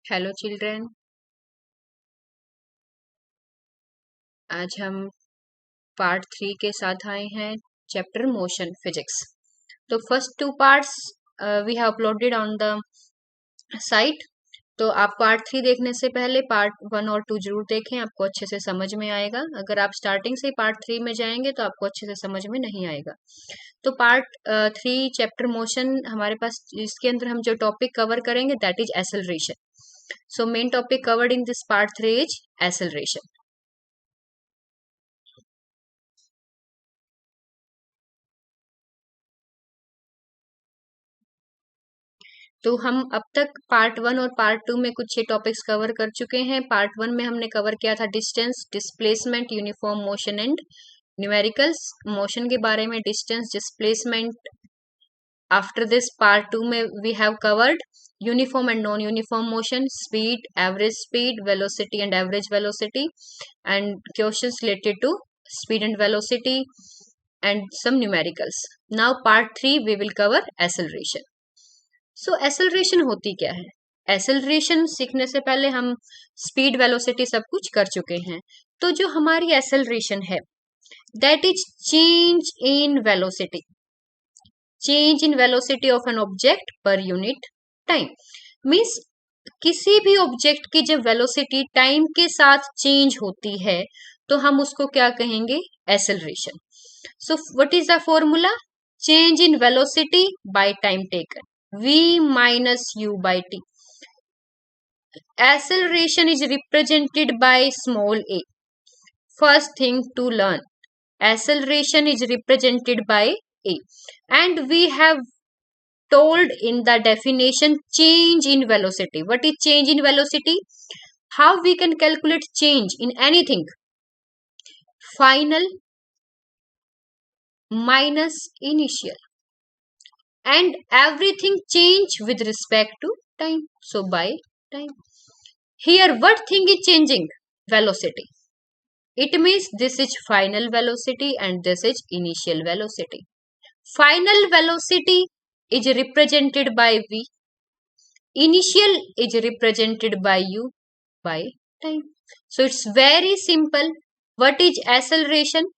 Hello children. आज हम part 3 के साथ आए हैं, चैप्टर मोशन फिजिक्स। तो first 2 parts we have uploaded on the site. तो आप पार्ट 3 देखने से पहले पार्ट 1 और 2 जरूर देखें, आपको अच्छे से समझ में आएगा। अगर आप स्टार्टिंग से पार्ट 3 में जाएंगे तो आपको अच्छे से समझ में नहीं आएगा। तो पार्ट 3 चैप्टर मोशन हमारे पास, इसके अंदर हम जो टॉपिक कवर करेंगे that is acceleration. So main topic covered in this part 3 is acceleration. तो हम अब तक पार्ट 1 और पार्ट 2 में कुछ टॉपिक्स कवर कर चुके हैं। पार्ट 1 में हमने कवर किया था distance, displacement, uniform motion and numericals. Motion के बारे में, distance, displacement. After this part 2 में we have covered uniform and non uniform motion, speed, average speed, velocity and average velocity, and questions related to speed and velocity and some numericals. Now part 3 we will cover acceleration. So acceleration होती क्या है? Acceleration सीखने से पहले हम speed, velocity सब कुछ कर चुके हैं। तो जो हमारी एक्सेलरेशन है that is change in velocity, change in velocity of an object पर यूनिट टाइम। मीन्स किसी भी ऑब्जेक्ट की जब वेलोसिटी टाइम के साथ चेंज होती है तो हम उसको क्या कहेंगे? Acceleration. So what is the formula? Change in velocity by time taken, v minus u by t. Acceleration is represented by small a. First thing to learn, acceleration is represented by a, and we have told in the definition change in velocity. What is change in velocity? How we can calculate change in anything? Final minus initial, and everything change with respect to time. So by time. Here what thing is changing? Velocity. It means this is final velocity and this is initial velocity. Final velocity is represented by v. Initial is represented by u by time. So it's very simple. What is acceleration?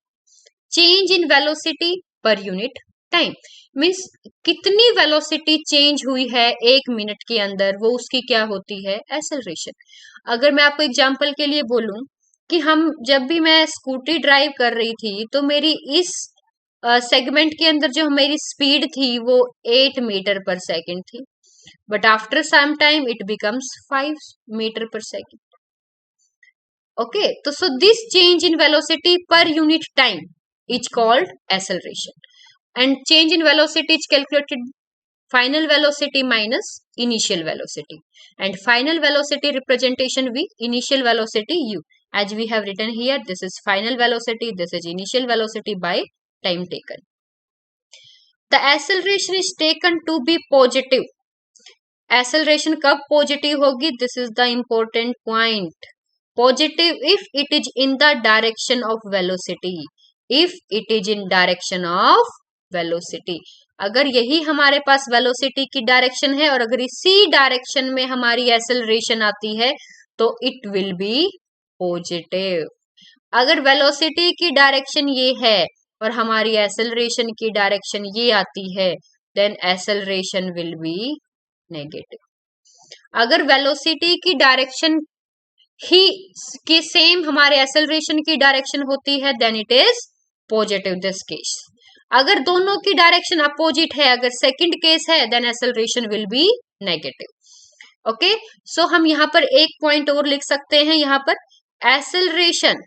Change in velocity per unit time. Means कितनी velocity change हुई है एक minute के अंदर, वो उसकी क्या होती है? एक्सेलरेशन। अगर मैं आपको एग्जांपल के लिए बोलूं कि जब भी मैं स्कूटी ड्राइव कर रही थी तो मेरी इस सेगमेंट के अंदर जो मेरी स्पीड थी वो 8 मीटर पर सेकंड थी, but after some time it becomes 5 metre पर सेकंड। ओके, तो so this change in velocity per unit time is called acceleration. And change in velocity is calculated final velocity minus initial velocity, and final velocity representation v, initial velocity u. As we have written here, this is final velocity, this is initial velocity by time taken. The acceleration is taken to be positive. Acceleration कब positive होगी? This is the important point. Positive if it is in the direction of velocity. If it is in direction of velocity, अगर यही हमारे पास velocity की direction है और अगर इसी डायरेक्शन में हमारी एक्सेलरेशन आती है तो इट विल बी पॉजिटिव। अगर वेलोसिटी की डायरेक्शन ये है और हमारी एक्सेलरेशन की डायरेक्शन ये आती है then acceleration will be negative. अगर वेलोसिटी की डायरेक्शन ही की सेम हमारे एक्सेलरेशन की डायरेक्शन होती है then it is positive this case. अगर दोनों की डायरेक्शन अपोजिट है, अगर सेकंड केस है then acceleration will be negative. Okay, so हम यहां पर एक पॉइंट और लिख सकते हैं, यहां पर acceleration,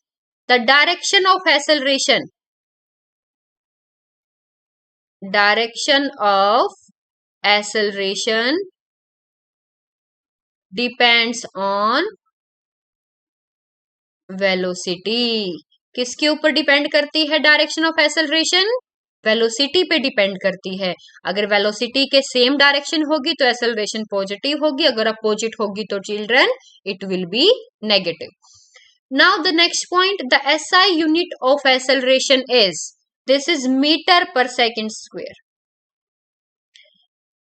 the direction of acceleration, direction of acceleration depends on velocity. किसके ऊपर डिपेंड करती है डायरेक्शन ऑफ एक्सेलरेशन? वेलोसिटी पे डिपेंड करती है। अगर वेलोसिटी के सेम डायरेक्शन होगी तो एक्सेलरेशन पॉजिटिव होगी, अगर अपोजिट होगी तो children it will be negative. Now the next point, the SI unit of acceleration is, this is metre पर सेकंड स्क्वायर.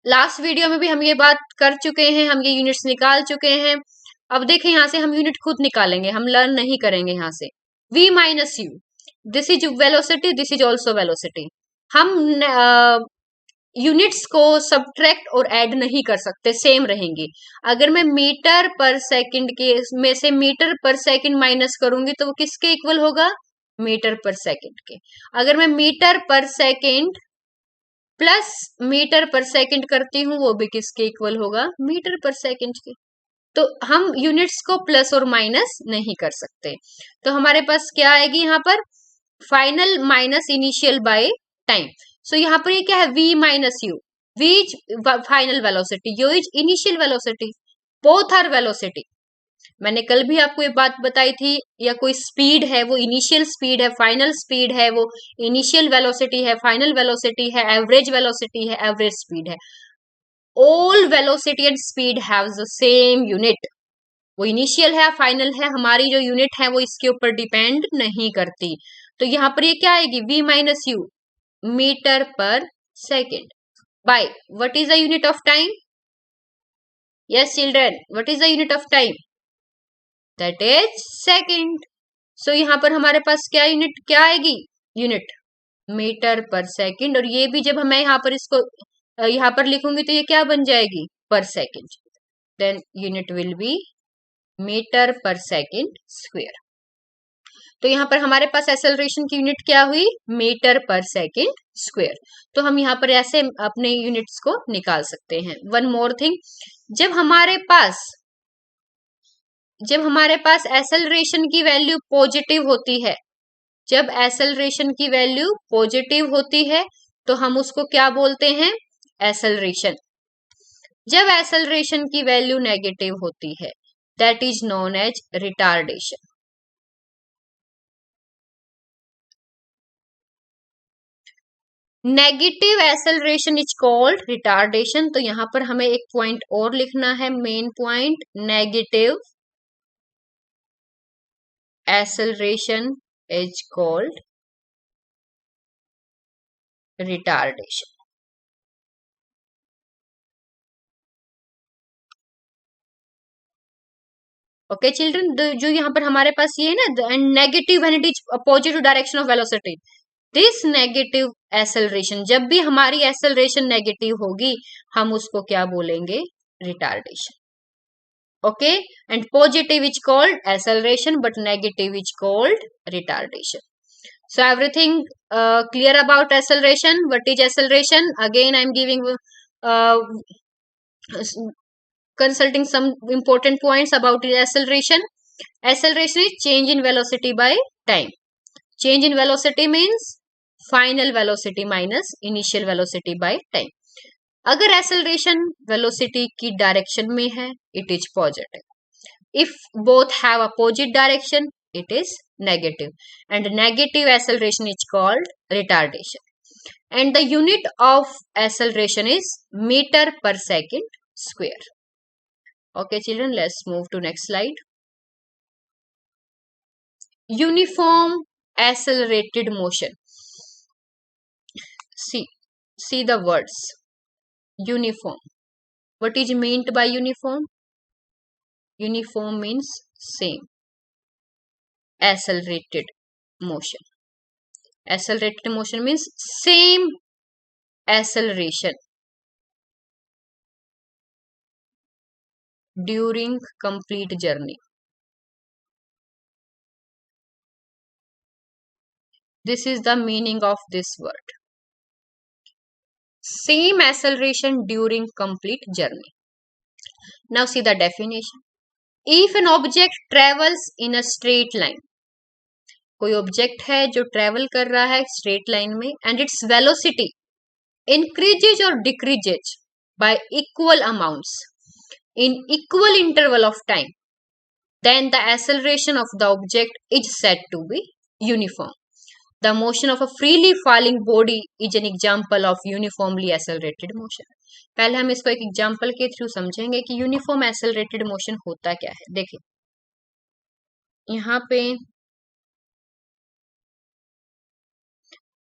लास्ट वीडियो में भी हम ये बात कर चुके हैं, हम ये यूनिट्स निकाल चुके हैं। अब देखें यहाँ से हम यूनिट खुद निकालेंगे, हम लर्न नहीं करेंगे यहाँ से। v minus you, this is velocity, this is also velocity. हम यूनिट्स को सब्ट्रैक्ट और ऐड नहीं कर सकते, सेम रहेंगे। अगर मैं मीटर पर सेकंड के में से मीटर पर सेकंड माइनस करूंगी तो वो किसके इक्वल होगा? मीटर पर सेकंड के। अगर मैं मीटर पर सेकंड प्लस मीटर पर सेकंड करती हूँ वो भी किसके इक्वल होगा? मीटर पर सेकंड के। तो हम यूनिट्स को प्लस और माइनस नहीं कर सकते। तो हमारे पास क्या आएगी यहाँ पर? Final minus initial by time. So यहाँ पर ये क्या है? v minus u, v is final velocity, u is initial velocity, both are velocity. मैंने कल भी आपको ये बात बताई थी, या कोई स्पीड है वो इनिशियल स्पीड है, फाइनल स्पीड है वो इनिशियल वेलोसिटी है, फाइनल वेलोसिटी है, एवरेज वेलोसिटी है, एवरेज स्पीड है। All velocity and speed have the same unit. वो इनिशियल है फाइनल है, हमारी जो यूनिट है वो इसके ऊपर डिपेंड नहीं करती। तो यहाँ पर ये क्या आएगी? v माइनस यू, मीटर पर second, by what is the unit of time? Yes children, what is the unit of time? That is second. So यहाँ पर हमारे पास क्या यूनिट क्या आएगी? यूनिट मीटर पर सेकेंड। और ये भी जब मैं यहाँ पर इसको यहाँ पर लिखूंगी तो ये क्या बन जाएगी? Per second. Then unit will be metre पर सेकेंड स्क्वायर। तो यहाँ पर हमारे पास एक्सेलरेशन की यूनिट क्या हुई? मीटर पर सेकेंड स्क्वायर। तो हम यहाँ पर ऐसे अपने यूनिट्स को निकाल सकते हैं। वन मोर थिंग, जब हमारे पास एक्सेलरेशन की वैल्यू पॉजिटिव होती है, जब एक्सेलरेशन की वैल्यू पॉजिटिव होती है तो हम उसको क्या बोलते हैं? एक्सेलरेशन। जब एक्सेलरेशन की वैल्यू नेगेटिव होती है that is known as retardation. Negative acceleration is called retardation. तो यहां पर हमें एक पॉइंट और लिखना है, main point, negative acceleration is called retardation. Okay children, जो यहाँ पर हमारे पास ये है ना, negative when it is opposite direction of velocity, this negative acceleration, जब भी हमारी एक्सेलरेशन नेगेटिव होगी हम उसको क्या बोलेंगे? Retardation. Okay, and positive is called acceleration but negative is called retardation. So everything clear about acceleration? What is acceleration? Again I am giving uh, consulting some important points about acceleration. Acceleration is change in velocity by time. Change in velocity means final velocity minus initial velocity by time. अगर acceleration velocity की direction में है it is positive, if both have opposite direction it is negative, and negative acceleration is called retardation, and the unit of acceleration is meter per second square. Okay children, let's move to next slide. Uniform accelerated motion. See the words uniform. What is meant by uniform? Uniform means same. Accelerated motion. Accelerated motion means same acceleration during complete journey. This is the meaning of this word. Same acceleration during complete journey. Now see the definition. If an object travels in a straight line, कोई object है जो travel कर रहा है straight line में, and its velocity increases or decreases by equal amounts in equal interval of time, then the acceleration of the object is said to be uniform. The motion of a freely falling body is an example of uniformly accelerated motion. पहले हम इसको एक example के through समझेंगे कि uniform accelerated motion होता क्या है। देखिए यहाँ पे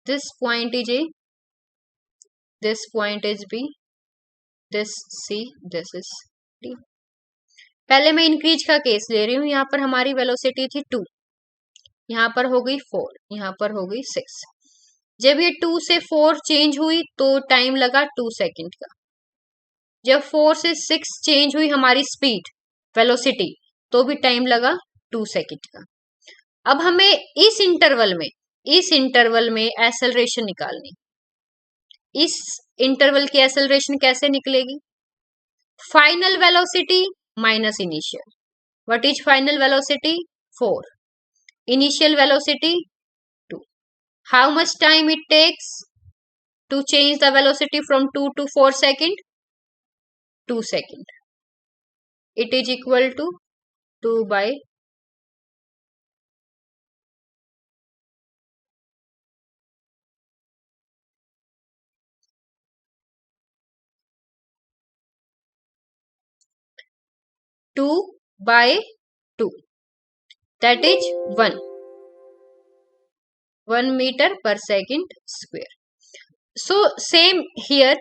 this point is A, this point is B, this C, this is D। पहले मैं इंक्रीज का केस ले रही हूँ। यहाँ पर हमारी वेलोसिटी थी 2, यहाँ पर हो गई 4, यहाँ पर हो गई 6। जब ये 2 से 4 चेंज हुई तो टाइम लगा 2 सेकेंड का। जब 4 से 6 चेंज हुई हमारी स्पीड, वेलोसिटी, तो भी टाइम लगा 2 सेकेंड का। अब हमें इस इंटरवल में एक्सेलरेशन निकालनी। इस इंटरवल की एक्सेलरेशन कैसे निकलेगी? Final velocity minus initial. What is final velocity? 4, initial velocity 2। How much time it takes to change the velocity from 2 to 4 second? 2 second. It is equal to 2 by 2 that is 1 meter per second square. So same here,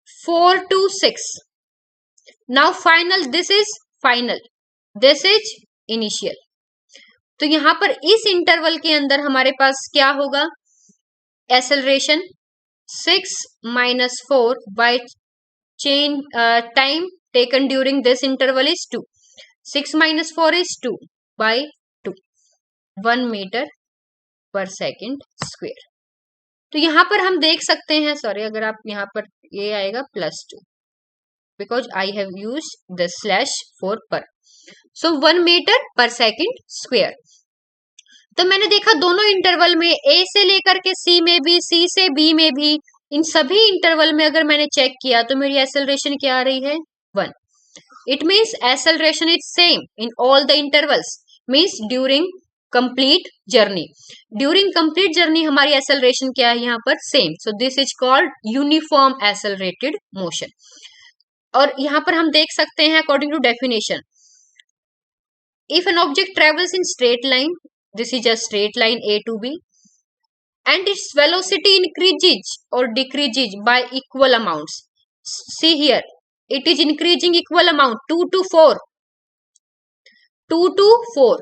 4 to 6. Now final, this is final, this is initial. तो यहां पर इस interval के अंदर हमारे पास क्या होगा? Acceleration 6 minus 4 by time taken during this interval is 2. 6 minus 4 is 2 by 2, 1 meter per second square. तो यहां पर हम देख सकते हैं, सॉरी अगर आप यहां पर ये आएगा +2 because I have used the slash for per. So 1 meter per second square. तो मैंने देखा दोनों इंटरवल में A से लेकर के C में भी, C से B में भी, इन सभी इंटरवल में अगर मैंने चेक किया तो मेरी एक्सेलरेशन क्या आ रही है? 1. It means acceleration is same in all the intervals, means during complete journey. During complete journey हमारी एक्सेलरेशन क्या है यहाँ पर? Same. So this is called uniform accelerated motion. और यहाँ पर हम देख सकते हैं according to definition, if an object travels in straight line, this is a straight line A to B, and its velocity increases or decreases by equal amounts. See here, it is increasing equal amount, 2 to 4. 2 to 4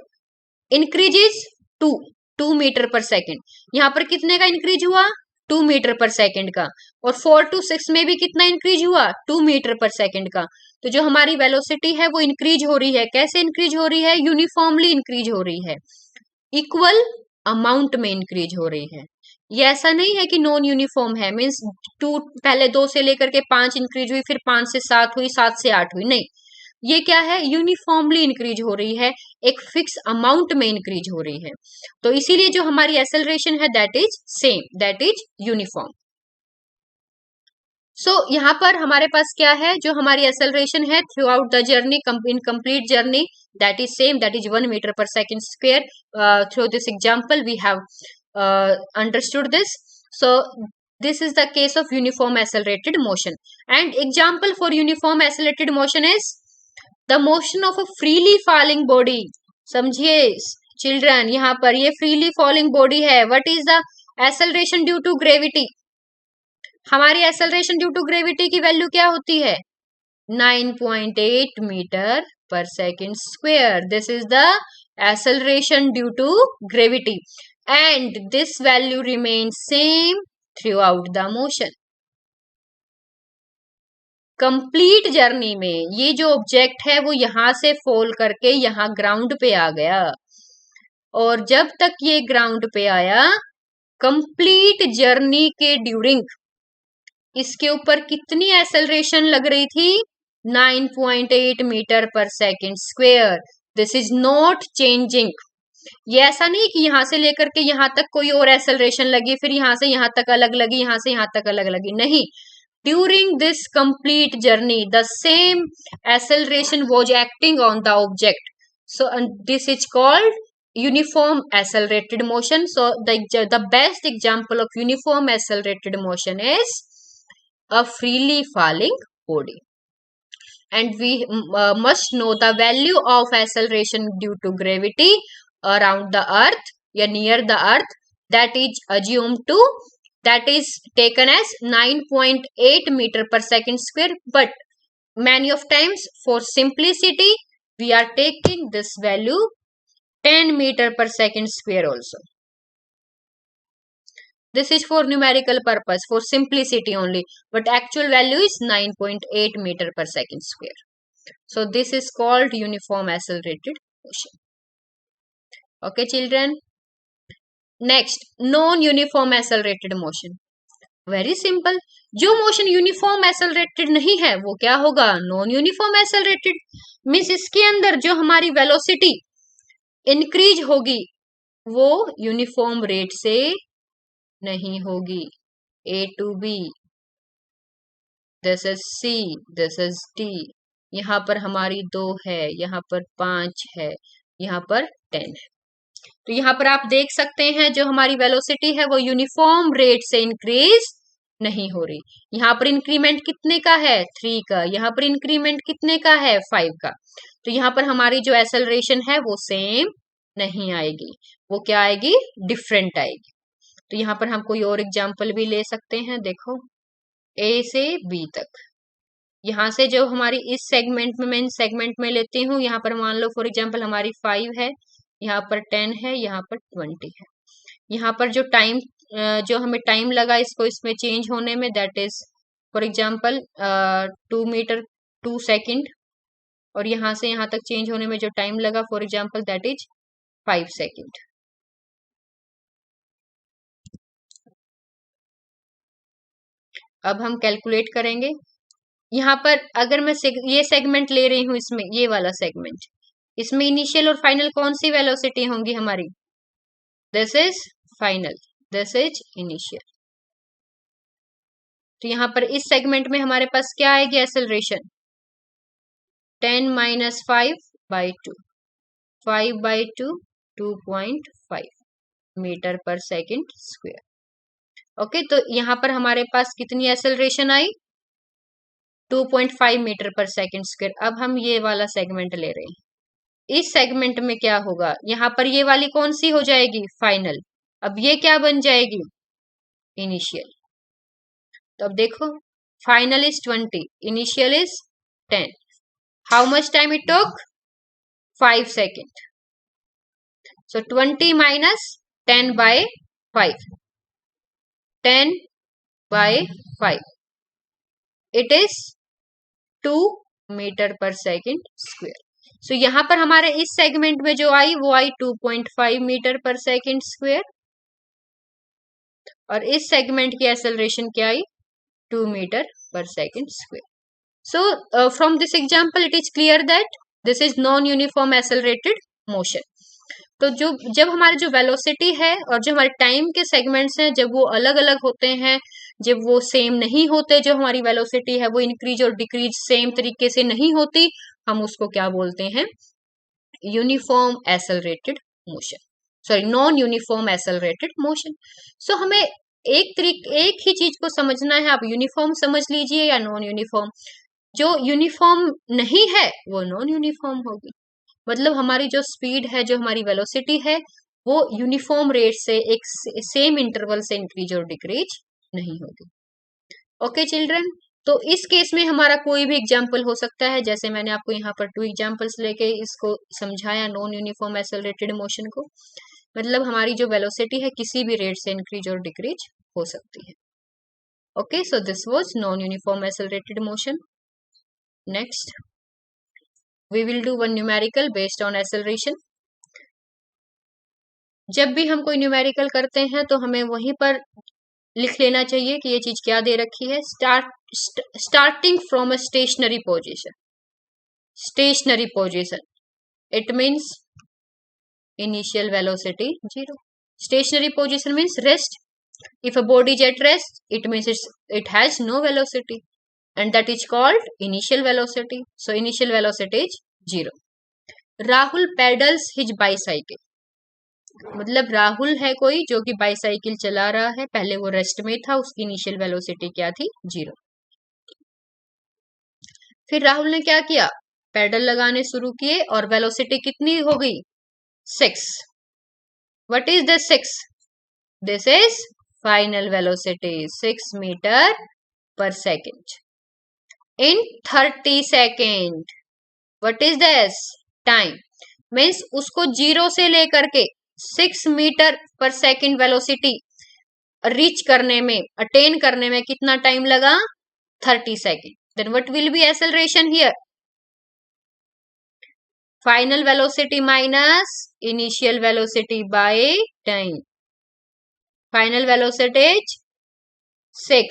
increases 2 meter per second. यहाँ पर कितने का increase हुआ? 2 metre पर second का। और 4 to 6 में भी कितना इंक्रीज हुआ? 2 मीटर पर सेकेंड का। तो जो हमारी वेलोसिटी है वो इंक्रीज हो रही है। कैसे इंक्रीज हो रही है? यूनिफॉर्मली इंक्रीज हो रही है, इक्वल अमाउंट में इंक्रीज हो रही है। ये ऐसा नहीं है कि नॉन यूनिफॉर्म है, मीन्स 2 पहले 2 से लेकर के 5 इंक्रीज हुई, फिर 5 से 7 हुई, 7 से 8 हुई, नहीं, ये क्या है? यूनिफॉर्मली इंक्रीज हो रही है, एक फिक्स अमाउंट में इंक्रीज हो रही है। तो इसीलिए जो हमारी एक्सेलरेशन है that is same, that is uniform. So यहाँ पर हमारे पास क्या है? जो हमारी एक्सेलरेशन है through out the journey, in complete journey, that is same, that is 1 meter per second square. Through this example we have understood this. So this is the case of uniform accelerated motion. And example for uniform accelerated motion is the motion of a freely falling body. समझिए children, यहाँ पर ये freely falling body है. What is the acceleration due to gravity? हमारी acceleration due to gravity की value क्या होती है? 9.8 metre per second square. This is the acceleration due to gravity, and this value remains same throughout the motion. Complete journey में ये जो object है वो यहां से फॉल करके यहां ग्राउंड पे आ गया, और जब तक ये ग्राउंड पे आया, कंप्लीट जर्नी के ड्यूरिंग इसके ऊपर कितनी एक्सेलरेशन लग रही थी? 9.8 मीटर पर second square. This is not changing. ये ऐसा नहीं कि यहां से लेकर के यहां तक कोई और एक्सेलरेशन लगी, फिर यहां से यहां तक अलग लगी, यहां से यहां तक अलग लगी, नहीं. During this complete journey the same acceleration was acting on the object. So this is called uniform accelerated motion. So the best example of uniform accelerated motion is a freely falling body. And we must know the value of acceleration due to gravity around the earth या near the earth, that is assumed to that is taken as 9.8 meter per second square, but many of times for simplicity we are taking this value 10 meter per second square also. This is for numerical purpose, for simplicity only, but actual value is 9.8 meter per second square. So this is called uniform accelerated motion. Okay children. Next, non-uniform accelerated motion. Very simple, जो motion uniform accelerated नहीं है वो क्या होगा, non uniform accelerated. Means इसके अंदर जो हमारी वेलोसिटी इंक्रीज होगी वो यूनिफॉर्म रेट से नहीं होगी। A to B, this is C, this is D, यहाँ पर हमारी 2 है, यहाँ पर 5 है, यहाँ पर 10 है। तो यहाँ पर आप देख सकते हैं जो हमारी वेलोसिटी है वो यूनिफॉर्म रेट से इंक्रीज नहीं हो रही। यहाँ पर इंक्रीमेंट कितने का है, 3 का, यहाँ पर इंक्रीमेंट कितने का है, 5 का। तो यहाँ पर हमारी जो एक्सेलरेशन है वो सेम नहीं आएगी, वो क्या आएगी, डिफरेंट आएगी। तो यहाँ पर हम कोई और एग्जाम्पल भी ले सकते हैं। देखो ए से बी तक, यहाँ से जो हमारी इस सेगमेंट में, मैं इन सेगमेंट में लेती हूँ, यहाँ पर मान लो फॉर एग्जाम्पल हमारी 5 है, यहाँ पर 10 है, यहाँ पर 20 है। यहाँ पर जो टाइम, जो हमें टाइम लगा इसको इसमें चेंज होने में, that is for example 2 metre 2 second, और यहाँ से यहाँ तक चेंज होने में जो टाइम लगा for example that is 5 second. अब हम कैलकुलेट करेंगे। यहाँ पर अगर मैं ये सेगमेंट ले रही हूँ, इसमें ये वाला सेगमेंट, इसमें इनिशियल और फाइनल कौन सी वेलोसिटी होंगी हमारी, this is final, this is initial. तो यहाँ पर इस सेगमेंट में हमारे पास क्या आएगी एक्सेलरेशन, 10 माइनस 5/2, 5/2 2.5 मीटर पर सेकेंड स्क्वायर। ओके, तो यहाँ पर हमारे पास कितनी एक्सेलरेशन आई, 2.5 मीटर पर सेकेंड स्क्वायर। अब हम ये वाला सेगमेंट ले रहे हैं, इस सेगमेंट में क्या होगा, यहाँ पर ये वाली कौन सी हो जाएगी, फाइनल। अब ये क्या बन जाएगी, इनिशियल। तो अब देखो, final is 20, initial is 10, how much time it took, 5 second. So 20 minus 10/5, 10/5, it is 2 metre पर सेकेंड स्क्वायर। सो यहाँ पर हमारे इस सेगमेंट में जो आई वो आई 2.5 मीटर पर सेकेंड स्क्वायर, और इस सेगमेंट की एक्सेलरेशन क्या आई, 2 मीटर पर second square. So from this example it is clear that this is non uniform accelerated motion. तो जब हमारी जो वेलोसिटी है और जो हमारे टाइम के सेगमेंट्स हैं, जब वो अलग अलग होते हैं, जब वो सेम नहीं होते, जो हमारी वेलोसिटी है वो इंक्रीज और डिक्रीज सेम तरीके से नहीं होती, हम उसको क्या बोलते हैं, uniform accelerated motion, sorry non uniform accelerated motion. So हमें एक ही चीज को समझना है, आप यूनिफॉर्म समझ लीजिए या नॉन यूनिफॉर्म। जो यूनिफॉर्म नहीं है वो नॉन यूनिफॉर्म होगी, मतलब हमारी जो स्पीड है, जो हमारी वेलोसिटी है, वो यूनिफॉर्म रेट से एक सेम इंटरवल से इंक्रीज और डिक्रीज नहीं होगी। ओके चिल्ड्रन, तो इस केस में हमारा कोई भी एग्जाम्पल हो सकता है, जैसे मैंने आपको यहाँ पर 2 एग्जाम्पल्स लेके इसको समझाया नॉन यूनिफॉर्म एक्सेलरेटेड मोशन को। मतलब हमारी जो वेलोसिटी है किसी भी रेट से इंक्रीज और डिक्रीज हो सकती है। Okay, so this was non uniform accelerated motion. Next we will do one numerical based on acceleration। जब भी हम कोई न्यूमेरिकल करते हैं तो हमें वहीं पर लिख लेना चाहिए कि ये चीज क्या दे रखी है। Starting from a stationary position, stationary position it means initial velocity 0। Stationary position means rest. If a body is at rest it means it has no velocity and that is called initial velocity. So initial velocity is 0. Rahul pedals his bicycle, मतलब राहुल है कोई जो कि bicycle चला रहा है, पहले वो रेस्ट में था, उसकी इनिशियल वेलोसिटी क्या थी, 0। फिर राहुल ने क्या किया, पेडल लगाने शुरू किए और वेलोसिटी कितनी हो गई, 6। What is this 6, this is final velocity 6 meter per second in 30 second. What is this? Time. Means उसको 0 से लेकर के 6 मीटर पर सेकेंड वेलोसिटी रीच करने में, अटेन करने में कितना टाइम लगा? 30 second. Then what will be acceleration here? Final velocity minus initial velocity by time. Final velocity is 6.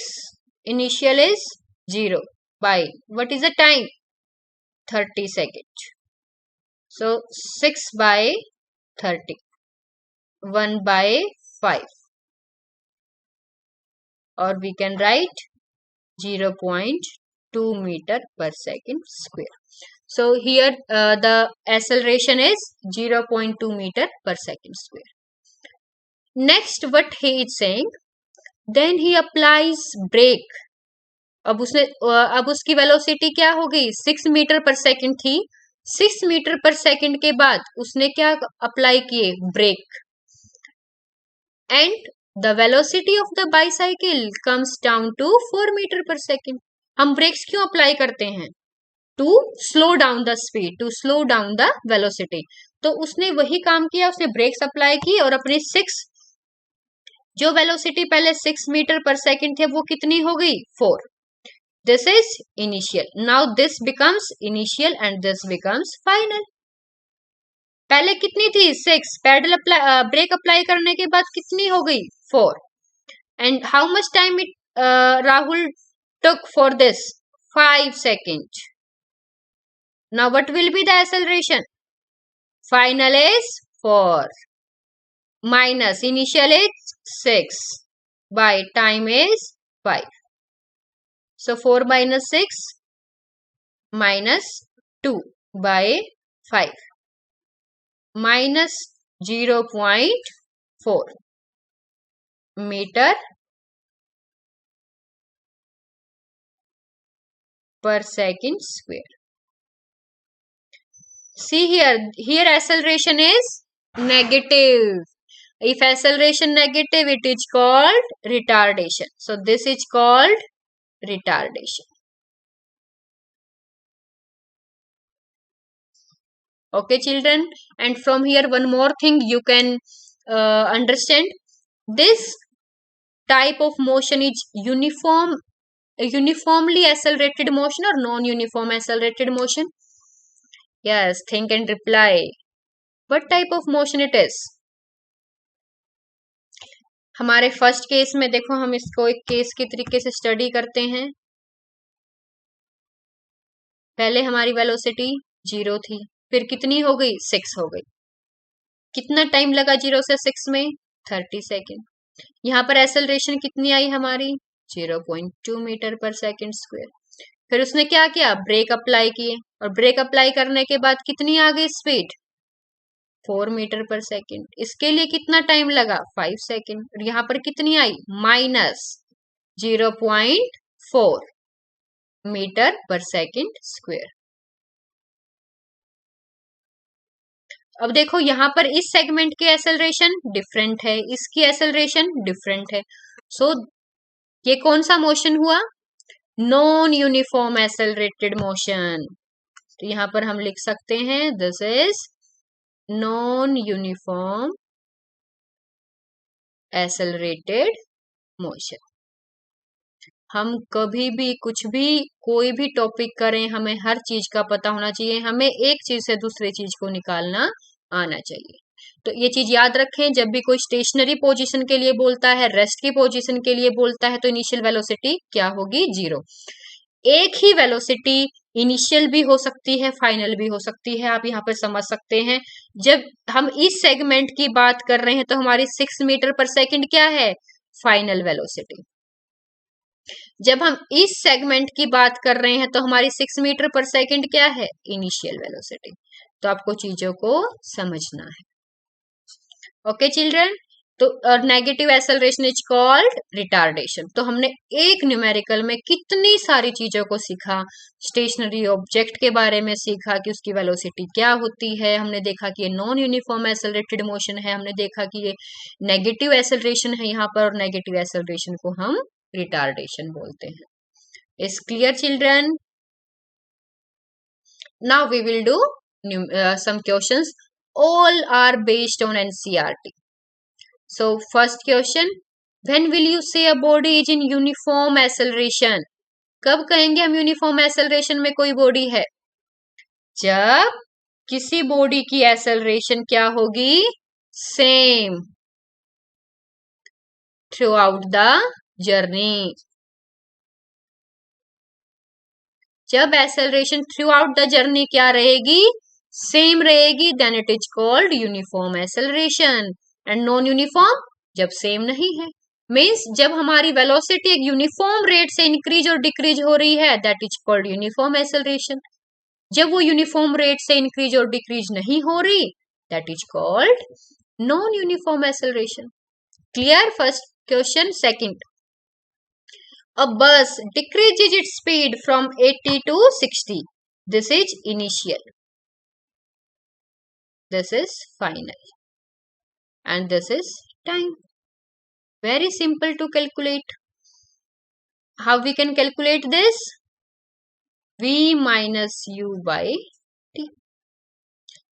Initial is 0 by what is the time? 30 seconds. So 6 by 30. 1 by 5. Or we can write 0.2 meter per second square. So here the acceleration is 0.2 meter per second square. Next what he is saying, then he applies brake. अब उसकी velocity क्या हो गई? 6 metre पर second थी. 6 metre पर second के बाद उसने क्या अप्लाई किए? Brake. And the velocity of the bicycle comes down to 4 metre पर सेकंड. हम ब्रेक्स क्यों अप्लाई करते हैं? To slow down the speed, to slow down the velocity. तो उसने वही काम किया, उसने ब्रेक्स अप्लाई की और अपनी 6 जो वेलोसिटी पहले 6 मीटर पर सेकंड थे वो कितनी हो गई? 4. This is initial. Now this becomes initial and this becomes final. पहले कितनी थी? 6. पैडल ब्रेक अप्लाई करने के बाद कितनी हो गई? 4. And how much time it Rahul took for this? 5 seconds. Now what will be the acceleration? Final is 4 minus initial is 6 by time is 5. So 4 minus 6 minus 2 by 5 minus 0.4 meter per second square. See here acceleration is negative. If acceleration negative, it is called retardation. So this is called retardation. Okay children, and from here one more thing you can understand. This type of motion is uniformly accelerated motion or non-uniform accelerated motion? Yes, think and reply. What type of motion it is? हमारे first case में देखो, हम इसको एक case के तरीके से study करते हैं. पहले हमारी वेलोसिटी 0 थी, फिर कितनी हो गई? 6 हो गई. कितना टाइम लगा 0 से 6 में? 30 सेकेंड. यहाँ पर एक्सेलरेशन कितनी आई हमारी? 0.2 मीटर पर सेकेंड स्क्वायर. फिर उसने क्या किया? ब्रेक अप्लाई किए, और ब्रेक अप्लाई करने के बाद कितनी आ गई स्पीड? 4 मीटर पर सेकेंड. इसके लिए कितना टाइम लगा? 5 सेकेंड. और यहाँ पर कितनी आई? माइनस 0.4 मीटर पर सेकेंड स्क्वायर. अब देखो यहाँ पर इस सेगमेंट के एक्सेलरेशन डिफरेंट है, इसकी एक्सेलरेशन डिफरेंट है. सो ये कौन सा मोशन हुआ? Non uniform accelerated motion. तो यहाँ पर हम लिख सकते हैं this is non-uniform accelerated motion. हम कभी भी कुछ भी कोई भी टॉपिक करें, हमें हर चीज का पता होना चाहिए. हमें एक चीज से दूसरी चीज को निकालना आना चाहिए. तो ये चीज याद रखें, जब भी कोई स्टेशनरी पोजीशन के लिए बोलता है, रेस्ट की पोजीशन के लिए बोलता है, तो इनिशियल वेलोसिटी क्या होगी? 0. एक ही वेलोसिटी इनिशियल भी हो सकती है, फाइनल भी हो सकती है. आप यहाँ पर समझ सकते हैं, जब हम इस सेगमेंट की बात कर रहे हैं तो हमारी 6 मीटर पर सेकंड क्या है? Final velocity. जब हम इस सेगमेंट की बात कर रहे हैं तो हमारी 6 मीटर पर सेकंड क्या है? Initial velocity. तो आपको चीजों को समझना है. ओके चिल्ड्रन, तो negative acceleration is called retardation. तो हमने एक न्यूमेरिकल में कितनी सारी चीजों को सीखा। स्टेशनरी ऑब्जेक्ट के बारे में सीखा कि उसकी वेलोसिटी क्या होती है, हमने देखा कि ये नॉन यूनिफॉर्म एक्सेलरेटेड मोशन है, हमने देखा कि ये नेगेटिव एक्सेलरेशन है यहाँ पर, और नेगेटिव एक्सेलरेशन को हम रिटार्डेशन बोलते हैं। Is clear children? Now we will do some questions. All are based on NCERT. So first question, when will you say a body is in uniform acceleration? कब कहेंगे हम यूनिफॉर्म एक्सेलरेशन में कोई body है? जब किसी बॉडी की acceleration क्या होगी? Same throughout the journey. जब acceleration throughout the journey क्या रहेगी? सेम रहेगी, then it is called uniform acceleration. And non uniform जब सेम नहीं है, मीन्स जब हमारी वेलोसिटी एक यूनिफॉर्म रेट से इंक्रीज और डिक्रीज हो रही है, that is called uniform acceleration. जब वो यूनिफॉर्म रेट से इंक्रीज और डिक्रीज नहीं हो रही, that is called non uniform acceleration. Clear first question. Second, a bus decreases its speed from 80 to 60. This is initial. This is final. And this is time. Very simple to calculate. How we can calculate this? V minus U by T.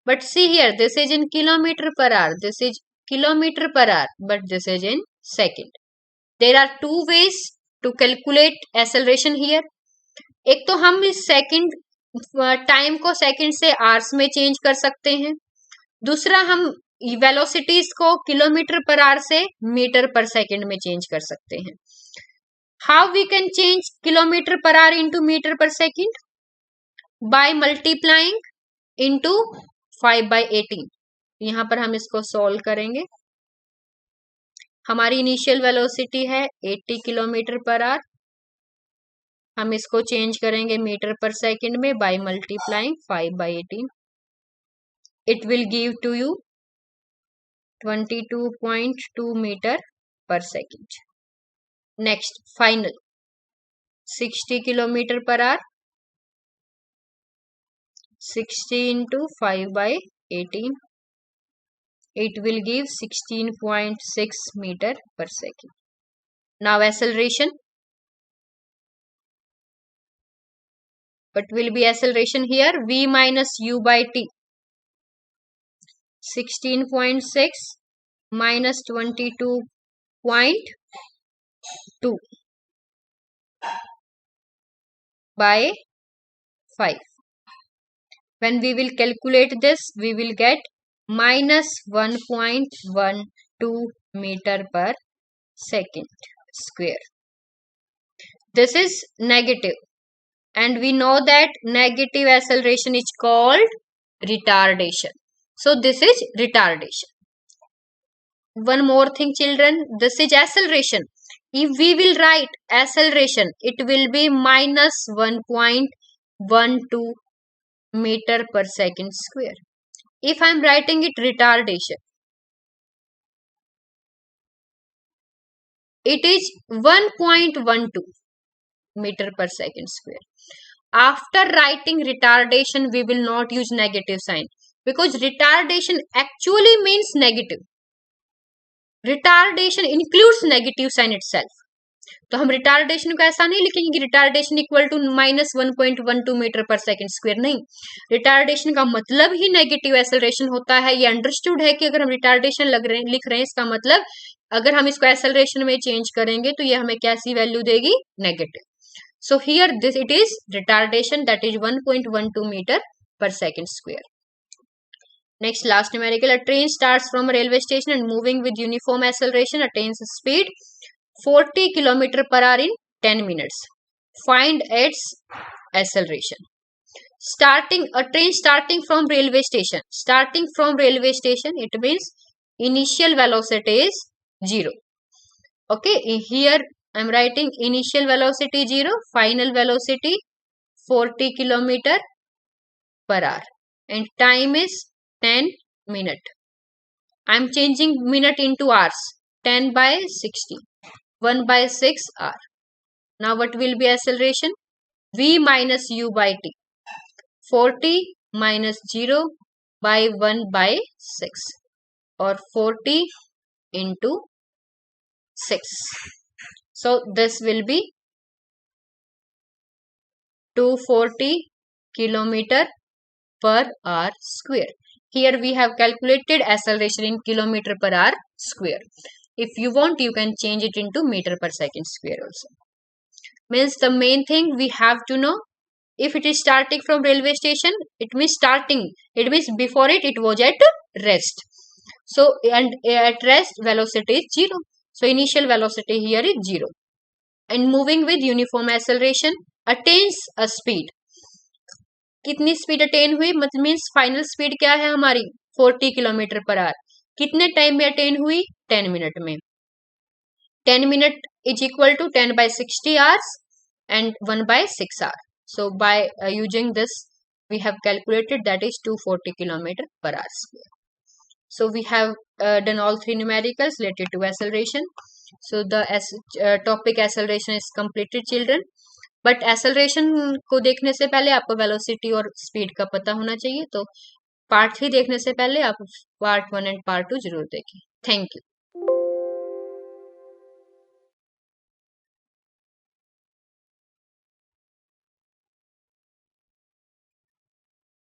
But see here, this is in kilometer per hour. This is kilometer per hour. But this is in second. There are two ways to calculate acceleration here. एक तो हम इस second time को second से hours में change कर सकते हैं, दूसरा हम वेलोसिटीज को किलोमीटर पर आवर से मीटर पर सेकंड में चेंज कर सकते हैं। How we can change kilometre पर आवर इनटू मीटर पर सेकंड? By multiplying into 5/18। यहां पर हम इसको सॉल्व करेंगे। हमारी इनिशियल वेलोसिटी है 80 किलोमीटर पर आवर, हम इसको चेंज करेंगे मीटर पर सेकंड में by multiplying 5/18। It will give to you 22.2 metre पर सेकंड। नेक्स्ट फाइनल 60 किलोमीटर पर hour, 60 into 5/18, it will give 16.6 meter per second. Now acceleration, what will be acceleration here? V minus U by T. 16.6 minus 22.2 by 5. When we will calculate this, we will get minus 1.12 meter per second square. This is negative, and we know that negative acceleration is called retardation. So this is retardation. One more thing children, this is acceleration. If we will write acceleration, it will be minus 1.12 meter per second square. If I am writing it retardation, it is 1.12 meter per second square. After writing retardation, we will not use negative sign, because retardation actually means negative. Retardation includes negative sign itself. तो हम retardation को ऐसा नहीं लिखेंगे कि retardation equal to minus 1.12 metre पर second square, नहीं। Retardation का मतलब ही नेगेटिव एक्सेलरेशन होता है। ये अंडरस्टूड है कि अगर हम रिटार्डेशन लिख रहे हैं, इसका मतलब अगर हम इसको एक्सेलरेशन में चेंज करेंगे तो ये हमें कैसी वैल्यू देगी? Negative. So here this it is retardation, that is 1.12 metre पर second square. Next, last numerical. A train starts from a railway station and moving with uniform acceleration attains speed 40 km per hour in 10 minutes. Find its acceleration. A train starting from railway station. Starting from railway station, it means initial velocity is 0. Okay, here I am writing initial velocity 0, final velocity 40 km per hour, and time is 10 minutes. I am changing minute into hours. 10 by 60. 1 by 6 hour. Now what will be acceleration? V minus u by t. 40 minus 0 by 1 by 6, or 40 into 6. So this will be 240 kilometer per hour square. Here we have calculated acceleration in kilometer per hour square. If you want, you can change it into meter per second square also. Means the main thing we have to know, if it is starting from railway station, it means starting. It means before it was at rest. So, and at rest velocity is 0. So initial velocity here is 0. And moving with uniform acceleration attains a speed. कितनी speed attain हुई, मतलब means final speed क्या है हमारी 40 kilometre per hour. कितने time में attain हुई? 10 minute में. 10 minute is equal to 10 by 60 hours and 1 by 6 hour. So by using this, we have calculated that is 240 kilometer per hour square. So we have done all three numericals related to acceleration. So the topic acceleration is completed, children. But acceleration को देखने से पहले आपको velocity और speed का पता होना चाहिए. तो पार्ट 3 देखने से पहले आप पार्ट 1 एंड पार्ट 2 जरूर देखें. Thank you.